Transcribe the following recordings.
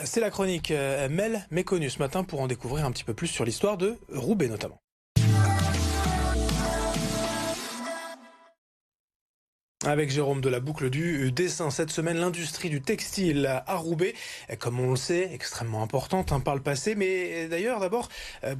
C'est la chronique Mel méconnue ce matin pour en découvrir un petit peu plus sur l'histoire de Roubaix notamment. Avec Jérôme de la boucle du dessin. Cette semaine, l'industrie du textile à Roubaix, comme on le sait, extrêmement importante par le passé. Mais d'ailleurs, d'abord,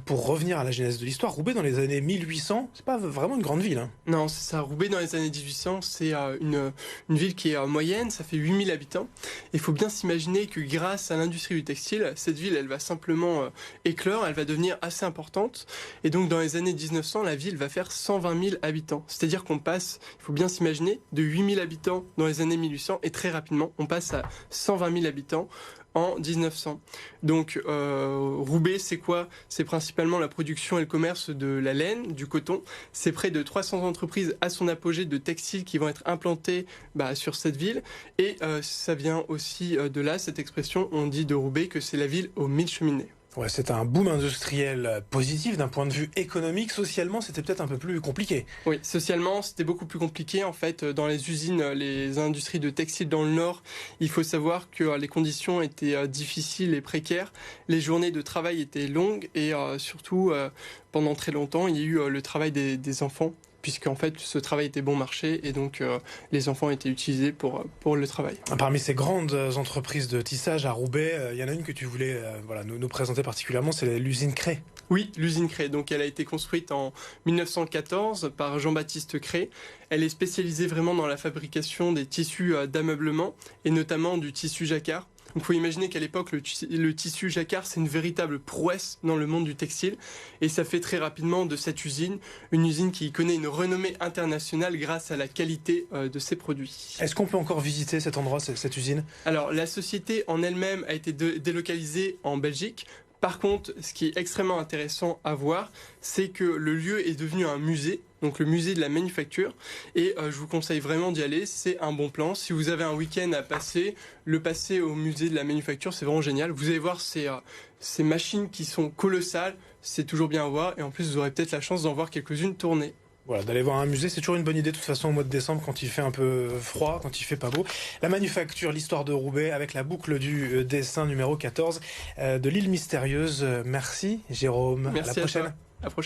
pour revenir à la genèse de l'histoire, Roubaix dans les années 1800, c'est pas vraiment une grande ville. Non, c'est ça. Roubaix dans les années 1800, c'est une ville qui est moyenne, ça fait 8000 habitants. Il faut bien s'imaginer que grâce à l'industrie du textile, cette ville, elle va simplement éclore, elle va devenir assez importante. Et donc dans les années 1900, la ville va faire 120 000 habitants. C'est-à-dire qu'on passe, il faut bien s'imaginer, de 8000 habitants dans les années 1800 et très rapidement, on passe à 120 000 habitants en 1900. Donc Roubaix, c'est quoi? C'est principalement la production et le commerce de la laine, du coton. C'est près de 300 entreprises à son apogée de textiles qui vont être implantées sur cette ville. Et ça vient aussi de là, cette expression, on dit de Roubaix que c'est la ville aux 1000 cheminées. Ouais, c'est un boom industriel positif d'un point de vue économique. Socialement, c'était peut-être un peu plus compliqué. Oui, socialement, c'était beaucoup plus compliqué. En fait, dans les usines, les industries de textile dans le Nord, il faut savoir que les conditions étaient difficiles et précaires. Les journées de travail étaient longues et surtout, pendant très longtemps, il y a eu le travail des enfants, puisqu'en fait, ce travail était bon marché et donc les enfants étaient utilisés pour le travail. Parmi ces grandes entreprises de tissage à Roubaix, il y en a une que tu voulais nous présenter particulièrement, c'est l'usine Cray. Oui, l'usine Cray. Donc, elle a été construite en 1914 par Jean-Baptiste Cray. Elle est spécialisée vraiment dans la fabrication des tissus d'ameublement et notamment du tissu jacquard. Il faut imaginer qu'à l'époque, le tissu jacquard, c'est une véritable prouesse dans le monde du textile. Et ça fait très rapidement de cette usine une usine qui connaît une renommée internationale grâce à la qualité de ses produits. Est-ce qu'on peut encore visiter cet endroit, cette usine? Alors, la société en elle-même a été délocalisée en Belgique. Par contre, ce qui est extrêmement intéressant à voir, c'est que le lieu est devenu un musée, donc le musée de la manufacture, et je vous conseille vraiment d'y aller, c'est un bon plan. Si vous avez un week-end à passer, le passer au musée de la manufacture, c'est vraiment génial. Vous allez voir ces machines qui sont colossales, c'est toujours bien à voir, et en plus vous aurez peut-être la chance d'en voir quelques-unes tourner. Voilà, d'aller voir un musée, c'est toujours une bonne idée de toute façon au mois de décembre quand il fait un peu froid, quand il fait pas beau. La manufacture, l'histoire de Roubaix avec la boucle du dessin numéro 14 de l'île mystérieuse. Merci Jérôme. Merci à la prochaine. À la prochaine.